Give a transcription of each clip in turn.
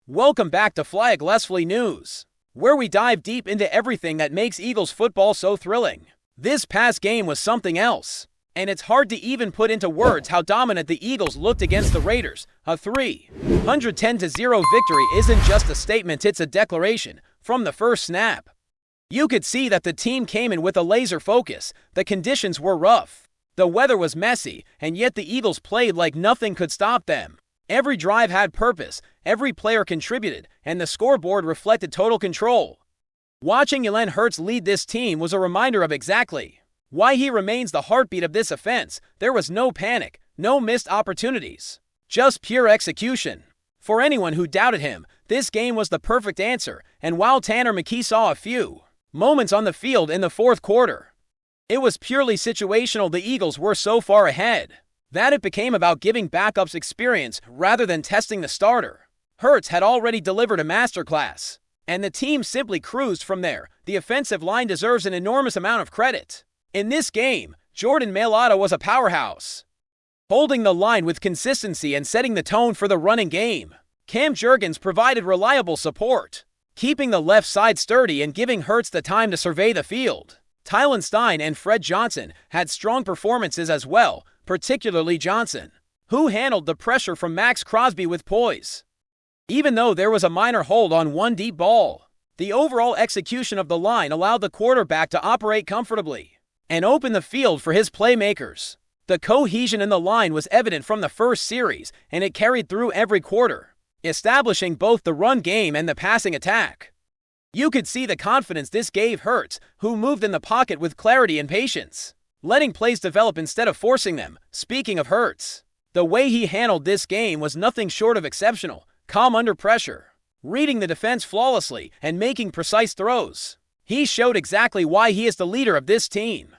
Welcome back to FlyEaglesFly News, where we dive deep into everything that makes Eagles football so thrilling. This past game was something else, and it's hard to even put into words how dominant the Eagles looked against the Raiders. A 310-0 victory isn't just a statement, it's a declaration from the first snap. You could see that the team came in with a laser focus. The conditions were rough, the weather was messy, and yet the Eagles played like nothing could stop them. Every drive had purpose, every player contributed, and the scoreboard reflected total control. Watching Jalen Hurts lead this team was a reminder of exactly why he remains the heartbeat of this offense. There was no panic, no missed opportunities, just pure execution. For anyone who doubted him, this game was the perfect answer, and while Tanner McKee saw a few moments on the field in the fourth quarter, it was purely situational. The Eagles were so far ahead that it became about giving backups experience rather than testing the starter. Hurts had already delivered a masterclass, and the team simply cruised from there. The offensive line deserves an enormous amount of credit. In this game, Jordan Mailata was a powerhouse, holding the line with consistency and setting the tone for the running game. Cam Jurgens provided reliable support, keeping the left side sturdy and giving Hurts the time to survey the field. Tylen Stein and Fred Johnson had strong performances as well, particularly Johnson, who handled the pressure from Max Crosby with poise. Even though there was a minor hold on one deep ball, the overall execution of the line allowed the quarterback to operate comfortably and open the field for his playmakers. The cohesion in the line was evident from the first series, and it carried through every quarter, establishing both the run game and the passing attack. You could see the confidence this gave Hurts, who moved in the pocket with clarity and patience, letting plays develop instead of forcing them. Speaking of Hurts, the way he handled this game was nothing short of exceptional. Calm under pressure, reading the defense flawlessly, and making precise throws. He showed exactly why he is the leader of this team.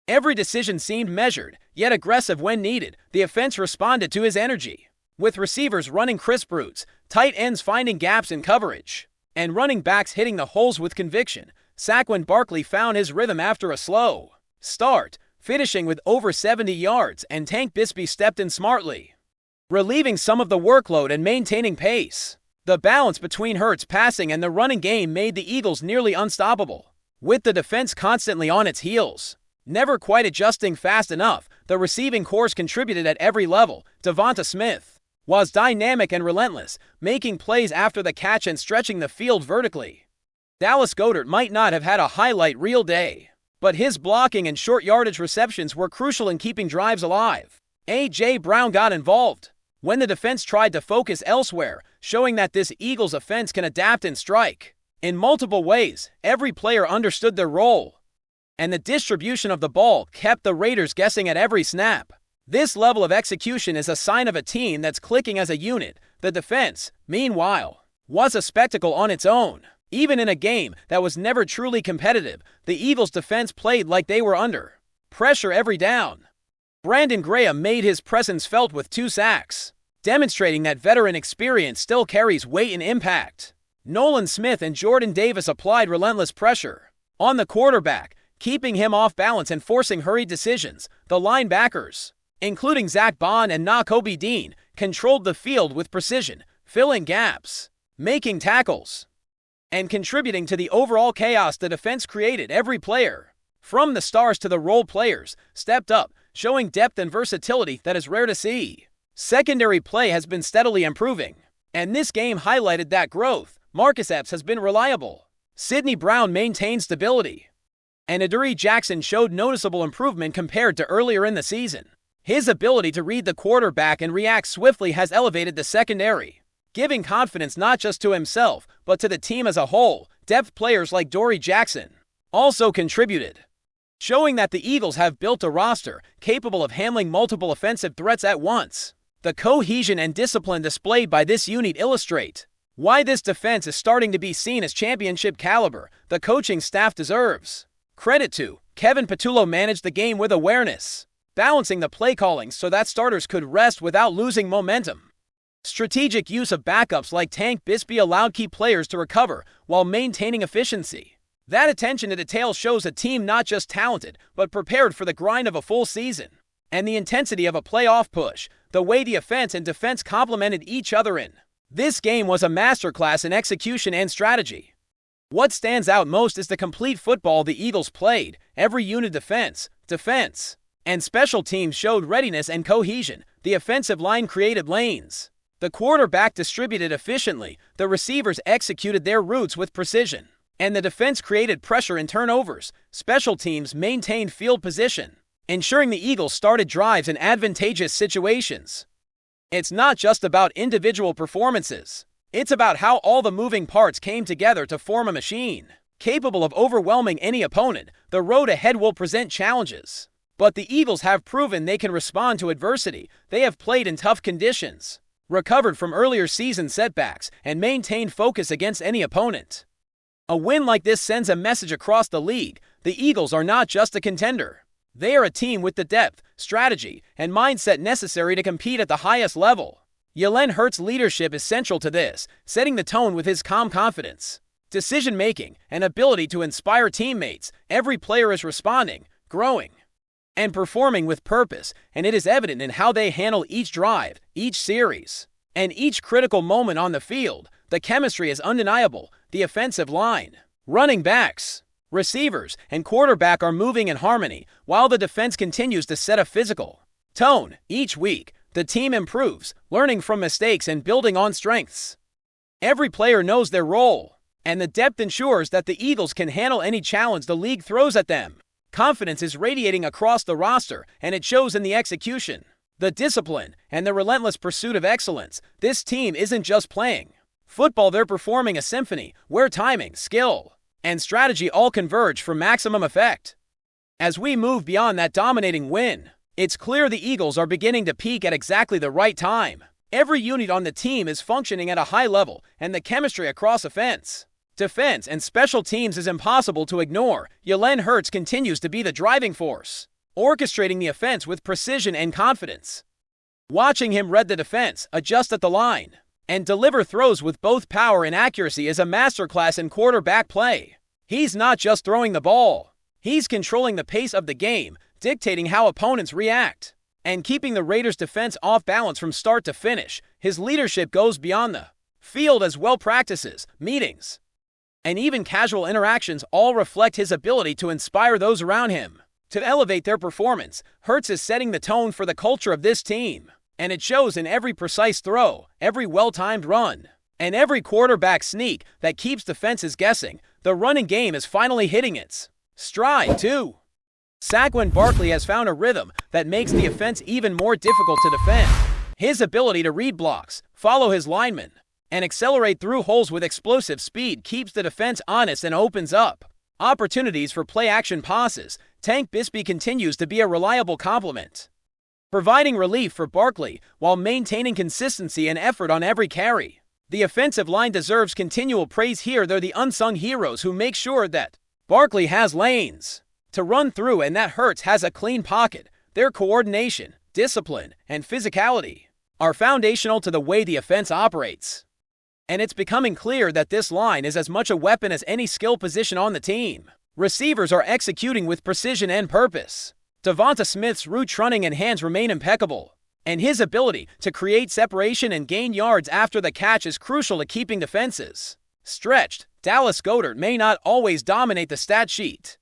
Every decision seemed measured, yet aggressive when needed. The offense responded to his energy, with receivers running crisp routes, tight ends finding gaps in coverage, and running backs hitting the holes with conviction. Saquon Barkley found his rhythm after a slow start, finishing with over 70 yards, and Tank Bigsby stepped in smartly, relieving some of the workload and maintaining pace. The balance between Hurts' passing and the running game made the Eagles nearly unstoppable, with the defense constantly on its heels, never quite adjusting fast enough. The receiving corps contributed at every level. Devonta Smith was dynamic and relentless, making plays after the catch and stretching the field vertically. Dallas Goedert might not have had a highlight reel day, but his blocking and short yardage receptions were crucial in keeping drives alive. A.J. Brown got involved when the defense tried to focus elsewhere, showing that this Eagles offense can adapt and strike in multiple ways. Every player understood their role, and the distribution of the ball kept the Raiders guessing at every snap. This level of execution is a sign of a team that's clicking as a unit. The defense, meanwhile, was a spectacle on its own. Even in a game that was never truly competitive, the Eagles' defense played like they were under pressure every down. Brandon Graham made his presence felt with 2 sacks, demonstrating that veteran experience still carries weight and impact. Nolan Smith and Jordan Davis applied relentless pressure on the quarterback, keeping him off balance and forcing hurried decisions. The linebackers, including Zach Bond and Nakobe Dean, controlled the field with precision, filling gaps, making tackles, and contributing to the overall chaos the defense created. Every player, from the stars to the role players, stepped up, showing depth and versatility that is rare to see. Secondary play has been steadily improving, and this game highlighted that growth. Marcus Epps has been reliable, Sidney Brown maintained stability, and Adoree Jackson showed noticeable improvement compared to earlier in the season. His ability to read the quarterback and react swiftly has elevated the secondary, giving confidence not just to himself, but to the team as a whole. Depth players like Adoree Jackson also contributed, showing that the Eagles have built a roster capable of handling multiple offensive threats at once. The cohesion and discipline displayed by this unit illustrate why this defense is starting to be seen as championship caliber. The coaching staff deserves credit too. Kevin Patullo managed the game with awareness, balancing the play calling so that starters could rest without losing momentum. Strategic use of backups like Tank Bigsby allowed key players to recover while maintaining efficiency. That attention to detail shows a team not just talented, but prepared for the grind of a full season and the intensity of a playoff push. The way the offense and defense complemented each other in This game was a masterclass in execution and strategy. What stands out most is the complete football the Eagles played. Every unit defense, and special teams showed readiness and cohesion. The offensive line created lanes. The quarterback distributed efficiently. The receivers executed their routes with precision. And the defense created pressure and turnovers. Special teams maintained field position, ensuring the Eagles started drives in advantageous situations. It's not just about individual performances. It's about how all the moving parts came together to form a machine, capable of overwhelming any opponent. The road ahead will present challenges, but the Eagles have proven they can respond to adversity. They have played in tough conditions, recovered from earlier season setbacks, and maintained focus against any opponent. A win like this sends a message across the league. The Eagles are not just a contender. They are a team with the depth, strategy, and mindset necessary to compete at the highest level. Jalen Hurts' leadership is central to this, setting the tone with his calm confidence, decision-making, and ability to inspire teammates. Every player is responding, growing, and performing with purpose, and it is evident in how they handle each drive, each series, and each critical moment on the field. The chemistry is undeniable. The offensive line, running backs, receivers, and quarterback are moving in harmony, while the defense continues to set a physical tone. Each week, the team improves, learning from mistakes and building on strengths. Every player knows their role, and the depth ensures that the Eagles can handle any challenge the league throws at them. Confidence is radiating across the roster, and it shows in the execution, the discipline, and the relentless pursuit of excellence. This team isn't just playing football, they're performing a symphony where timing, skill, and strategy all converge for maximum effect. As we move beyond that dominating win, it's clear the Eagles are beginning to peak at exactly the right time. Every unit on the team is functioning at a high level, and the chemistry across offense, defense, and special teams is impossible to ignore. Jalen Hurts continues to be the driving force, orchestrating the offense with precision and confidence. Watching him read the defense, adjust at the line, and deliver throws with both power and accuracy is a masterclass in quarterback play. He's not just throwing the ball. He's controlling the pace of the game, dictating how opponents react, and keeping the Raiders' defense off balance from start to finish. His leadership goes beyond the field as well. Practices, meetings, and even casual interactions all reflect his ability to inspire those around him to elevate their performance. Hurts is setting the tone for the culture of this team, and it shows in every precise throw, every well-timed run, and every quarterback sneak that keeps defenses guessing. The running game is finally hitting its stride, too. Saquon Barkley has found a rhythm that makes the offense even more difficult to defend. His ability to read blocks, follow his linemen, and accelerate through holes with explosive speed keeps the defense honest and opens up opportunities for play-action passes. Tank Bigsby continues to be a reliable complement, providing relief for Barkley while maintaining consistency and effort on every carry. The offensive line deserves continual praise here. They're the unsung heroes who make sure that Barkley has lanes to run through and that Hurts has a clean pocket. Their coordination, discipline, and physicality are foundational to the way the offense operates. And it's becoming clear that this line is as much a weapon as any skill position on the team. Receivers are executing with precision and purpose. Devonta Smith's route running and hands remain impeccable, and his ability to create separation and gain yards after the catch is crucial to keeping defenses stretched. Dallas Goedert may not always dominate the stat sheet,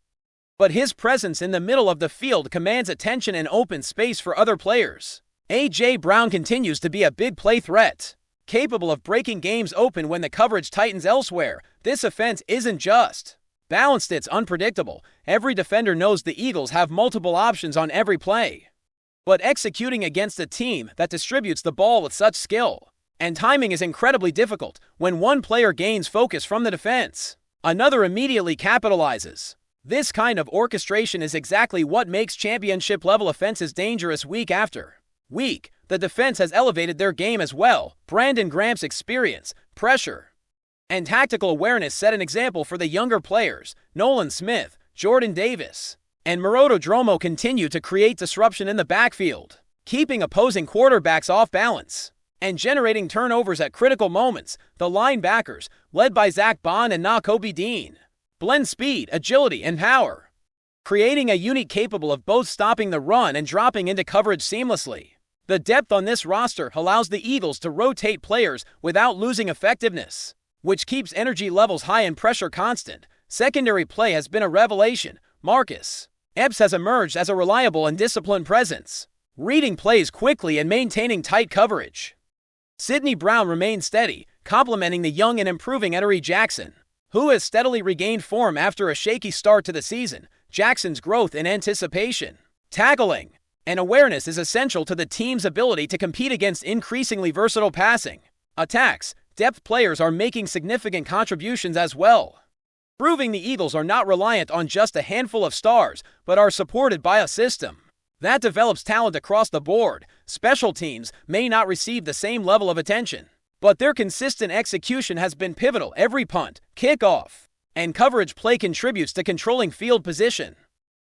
but his presence in the middle of the field commands attention and open space for other players. A.J. Brown continues to be a big play threat, capable of breaking games open when the coverage tightens elsewhere. This offense isn't just balanced, it's unpredictable. Every defender knows the Eagles have multiple options on every play, but executing against a team that distributes the ball with such skill and timing is incredibly difficult. When one player gains focus from the defense, another immediately capitalizes. This kind of orchestration is exactly what makes championship-level offenses dangerous week after week. The defense has elevated their game as well. Brandon Graham's experience, pressure, and tactical awareness set an example for the younger players. Nolan Smith, Jordan Davis, and Maroto Dromo continue to create disruption in the backfield, keeping opposing quarterbacks off balance and generating turnovers at critical moments. The linebackers, led by Zach Bond and Nakobe Dean, blend speed, agility, and power, creating a unit capable of both stopping the run and dropping into coverage seamlessly. The depth on this roster allows the Eagles to rotate players without losing effectiveness, which keeps energy levels high and pressure constant. Secondary play has been a revelation. Marcus Epps has emerged as a reliable and disciplined presence, reading plays quickly and maintaining tight coverage. Sidney Brown remains steady, complementing the young and improving Adoree Jackson, who has steadily regained form after a shaky start to the season. Jackson's growth in anticipation, tackling, and awareness is essential to the team's ability to compete against increasingly versatile passing attacks. Depth players are making significant contributions as well, proving the Eagles are not reliant on just a handful of stars, but are supported by a system that develops talent across the board. Special teams may not receive the same level of attention, but their consistent execution has been pivotal. Every punt, kickoff, and coverage play contributes to controlling field position,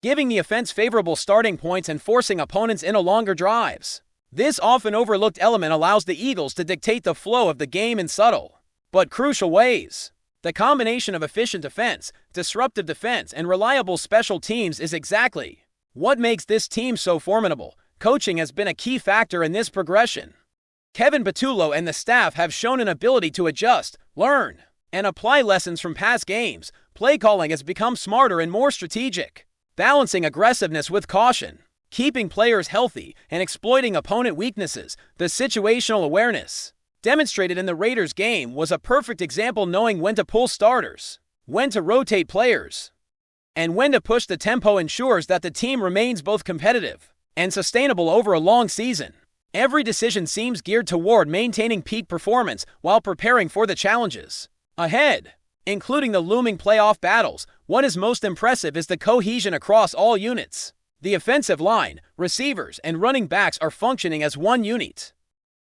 giving the offense favorable starting points and forcing opponents into longer drives. This often overlooked element allows the Eagles to dictate the flow of the game in subtle but crucial ways. The combination of efficient defense, disruptive defense, and reliable special teams is exactly what makes this team so formidable. Coaching has been a key factor in this progression. Kevin Patullo and the staff have shown an ability to adjust, learn, and apply lessons from past games. Play calling has become smarter and more strategic, balancing aggressiveness with caution, keeping players healthy, and exploiting opponent weaknesses. The situational awareness demonstrated in the Raiders game was a perfect example, knowing when to pull starters, when to rotate players, and when to push the tempo ensures that the team remains both competitive and sustainable over a long season. Every decision seems geared toward maintaining peak performance while preparing for the challenges ahead, including the looming playoff battles. What is most impressive is the cohesion across all units. The offensive line, receivers, and running backs are functioning as one unit,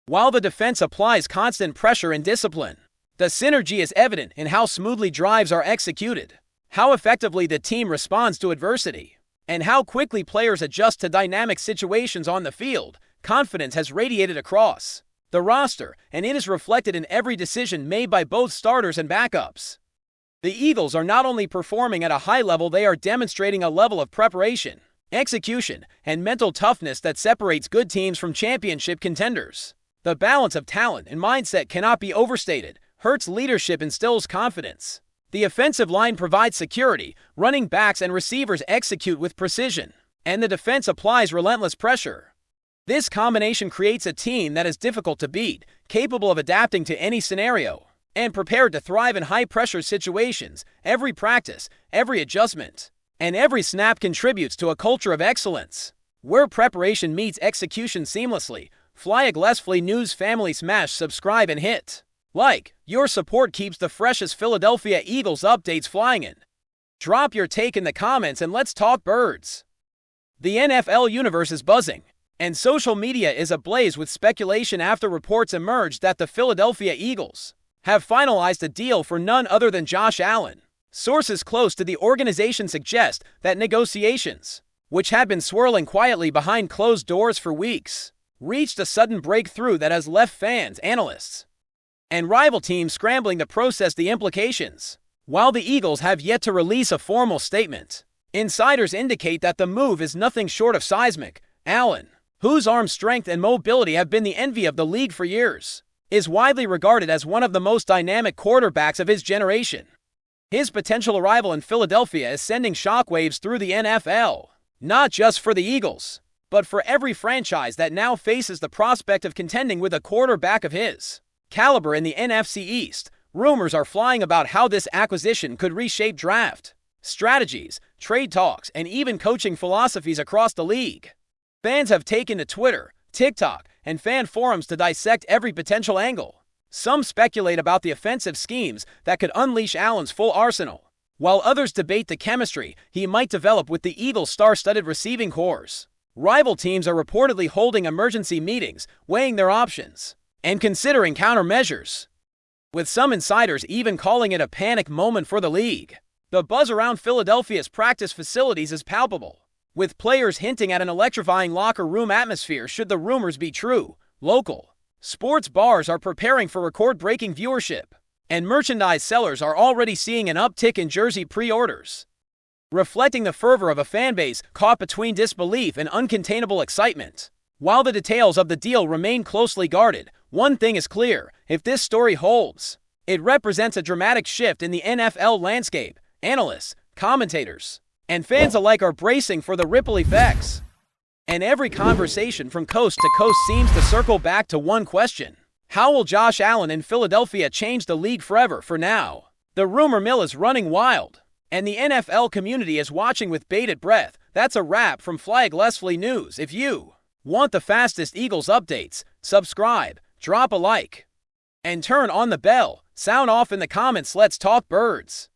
while the defense applies constant pressure and discipline. The synergy is evident in how smoothly drives are executed, how effectively the team responds to adversity, and how quickly players adjust to dynamic situations on the field. Confidence has radiated across the roster, and it is reflected in every decision made by both starters and backups. The Eagles are not only performing at a high level, they are demonstrating a level of preparation, execution, and mental toughness that separates good teams from championship contenders. The balance of talent and mindset cannot be overstated. Hurts' leadership instills confidence. The offensive line provides security, running backs and receivers execute with precision, and the defense applies relentless pressure. This combination creates a team that is difficult to beat, capable of adapting to any scenario, and prepared to thrive in high-pressure situations. Every practice, every adjustment, and every snap contributes to a culture of excellence, where preparation meets execution seamlessly. FlyEaglesFly News family, smash subscribe and hit like. Your support keeps the freshest Philadelphia Eagles updates flying in. Drop your take in the comments and let's talk birds. The NFL universe is buzzing, and social media is ablaze with speculation after reports emerged that the Philadelphia Eagles have finalized a deal for none other than Josh Allen. Sources close to the organization suggest that negotiations, which had been swirling quietly behind closed doors for weeks, reached a sudden breakthrough that has left fans, analysts, and rival teams scrambling to process the implications. While the Eagles have yet to release a formal statement, insiders indicate that the move is nothing short of seismic. Allen, whose arm strength and mobility have been the envy of the league for years, is widely regarded as one of the most dynamic quarterbacks of his generation. His potential arrival in Philadelphia is sending shockwaves through the NFL, not just for the Eagles, but for every franchise that now faces the prospect of contending with a quarterback of his caliber in the NFC East. Rumors are flying about how this acquisition could reshape draft strategies, trade talks, and even coaching philosophies across the league. Fans have taken to Twitter, TikTok, and fan forums to dissect every potential angle. Some speculate about the offensive schemes that could unleash Allen's full arsenal, while others debate the chemistry he might develop with the Eagles' star-studded receiving corps. Rival teams are reportedly holding emergency meetings, weighing their options, and considering countermeasures, with some insiders even calling it a panic moment for the league. The buzz around Philadelphia's practice facilities is palpable, with players hinting at an electrifying locker room atmosphere should the rumors be true. Local sports bars are preparing for record-breaking viewership, and merchandise sellers are already seeing an uptick in jersey pre-orders, reflecting the fervor of a fanbase caught between disbelief and uncontainable excitement. While the details of the deal remain closely guarded, one thing is clear: if this story holds, it represents a dramatic shift in the NFL landscape. Analysts, commentators, and fans alike are bracing for the ripple effects. And every conversation from coast to coast seems to circle back to one question: how will Josh Allen in Philadelphia change the league forever? For now, the rumor mill is running wild, and the NFL community is watching with bated breath. That's a wrap from FlyEaglesFly News. If you want the fastest Eagles updates, subscribe, drop a like, and turn on the bell. Sound off in the comments. Let's talk birds.